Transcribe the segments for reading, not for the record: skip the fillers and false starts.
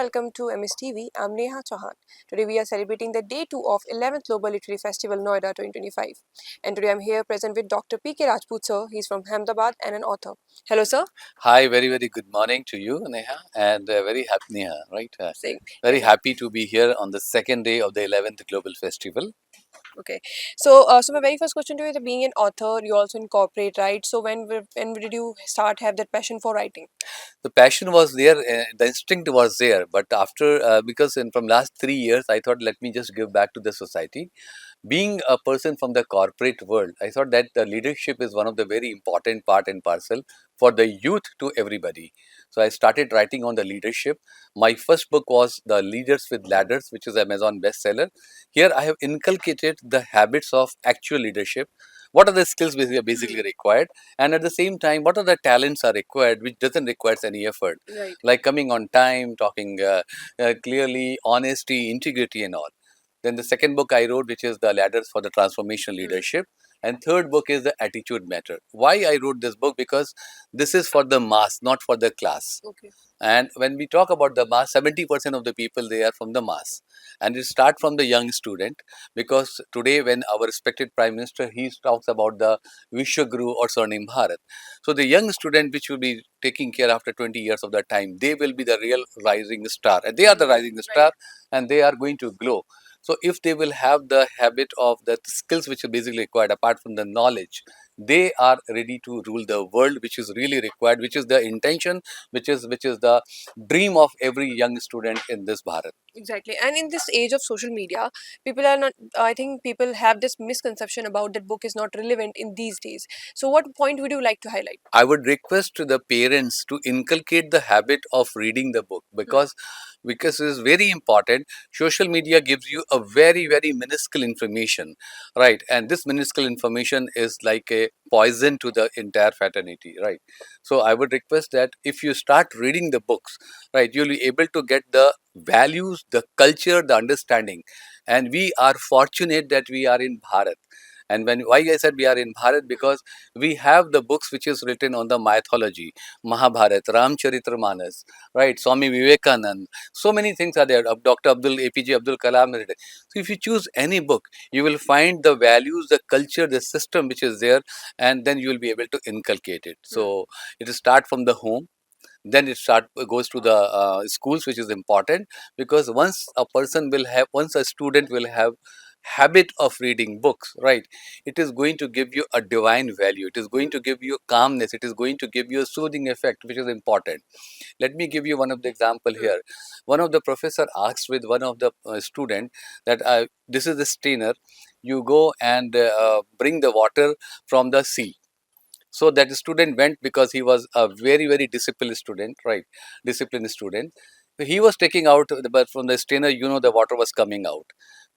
welcome to MSTV. I'm Neha Chauhan. Today we are celebrating the day 2 of 11th Global Literary Festival Noida 2025. And today I'm here present with Dr. P.K. Rajput sir. He's from Ahmedabad and an author. Hello sir. Hi, very good morning to you, Neha, and very happy, Neha, right? Saying Very yes. happy to be here on the second day of the 11th Global Festival. Okay. So my very first question to you is that being an author, you also incorporate, right? So when did you start have that passion for writing? The passion was there, the instinct was there, but after, because from last 3 years, I thought, let me just give back to the society. Being a person from the corporate world, I thought that the leadership is one of the very important part and parcel for the youth to everybody. So I started writing on the leadership. My first book was The Leaders with Ladders, which is Amazon bestseller. Here I have inculcated the habits of actual leadership. What are the skills basically required, and at the same time, what are the talents are required, which doesn't require any effort, Right. like coming on time, talking clearly, honesty, integrity, and all. Then the second book I wrote, which is The Ladders for the Transformational Leadership. And third book is The Attitude Matter. Why I wrote this book? Because this is for the mass, not for the class. Okay. And when we talk about the mass, 70% of the people, they are from the mass. And it start from the young student, because today when our respected Prime Minister, he talks about the Vishwaguru or Swarnim Bharat. So the young student which will be taking care after 20 years of that time, they will be the real rising star. And they are the rising star, and they are going to glow. So if they will have the habit of the skills which are basically required apart from the knowledge, they are ready to rule the world, which is really required, which is the intention, which is the dream of every young student in this Bharat. Exactly. And in this age of social media, people are not, I think people have this misconception about that book is not relevant in these days. So, what point would you like to highlight? I would request to the parents to inculcate the habit of reading the book, because it is very important. Social media gives you a very minuscule information, right? And this minuscule information is like a poison to the entire fraternity, right? So I would request that if you start reading the books, right, you'll be able to get the values, the culture, the understanding. And we are fortunate that we are in Bharat. And when why I said we are in Bharat, because we have the books which is written on the mythology, Mahabharat, Ramcharitramanas, right, Swami Vivekanand. So many things are there. Of Dr. APJ Abdul Kalam. So if you choose any book, you will find the values, the culture, the system which is there, and then you will be able to inculcate it. So it will start from the home, then it goes to the schools, which is important, because once a student will have habit of reading books, right, it is going to give you a divine value, it is going to give you calmness, it is going to give you a soothing effect, which is important. Let me give you one of the example here. One of the professor asked with one of the student that this is the strainer, you go and bring the water from the sea. So that student went, because he was a very disciplined student, right? Disciplined student. So he was taking out, but from the strainer, the water was coming out.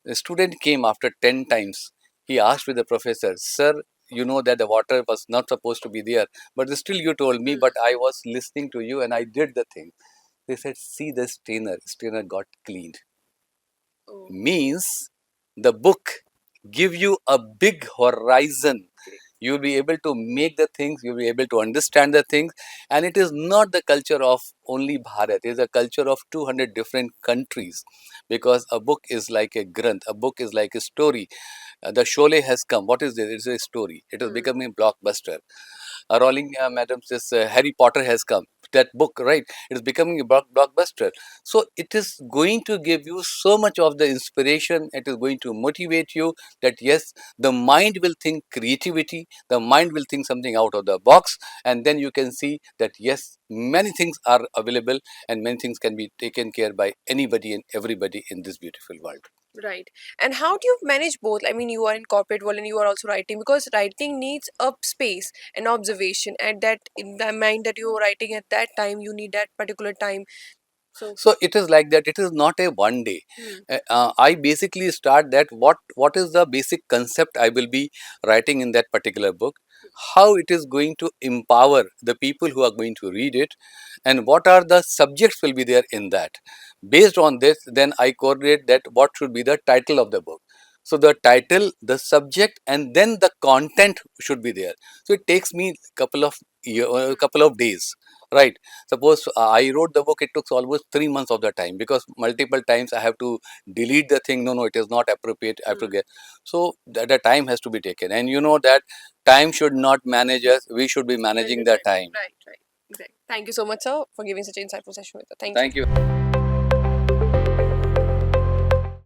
The student came after 10 times. He asked with the professor, sir, you know that the water was not supposed to be there, but still you told me, but I was listening to you and I did the thing. They said, see the strainer got cleaned. Oh. Means the book give you a big horizon. You'll be able to make the things, you'll be able to understand the things. And it is not the culture of only Bharat, it is a culture of 200 different countries, because a book is like a granth, a book is like a story. The Sholay has come, what is this? It's a story, it is becoming a blockbuster. Rowling, madam's this Harry Potter has come, that book, right, it is becoming a blockbuster. So it is going to give you so much of the inspiration, it is going to motivate you, that yes, the mind will think creativity, the mind will think something out of the box, and then you can see that yes, many things are available, and many things can be taken care by anybody and everybody in this beautiful world. Right. And how do you manage both? I mean, you are in corporate world and you are also writing because writing needs a space and observation. At that, in the mind that you are writing at that time, you need that particular time. So, So it is like that, it is not a one day. I basically start that what is the basic concept I will be writing in that particular book, how it is going to empower the people who are going to read it, and what are the subjects will be there in that. Based on this, then I coordinate that what should be the title of the book. So the title, the subject, and then the content should be there. So it takes me couple of days, right? Suppose I wrote the book, it took almost 3 months of the time, because multiple times I have to delete the thing. No, no, it is not appropriate. I have to Hmm. get. So the time has to be taken, and you know that time should not manage us. We should be Manage managing the the time. time. Right, right. Exactly. Thank you so much, sir, for giving such an insightful session with us. Thank you. Thank you.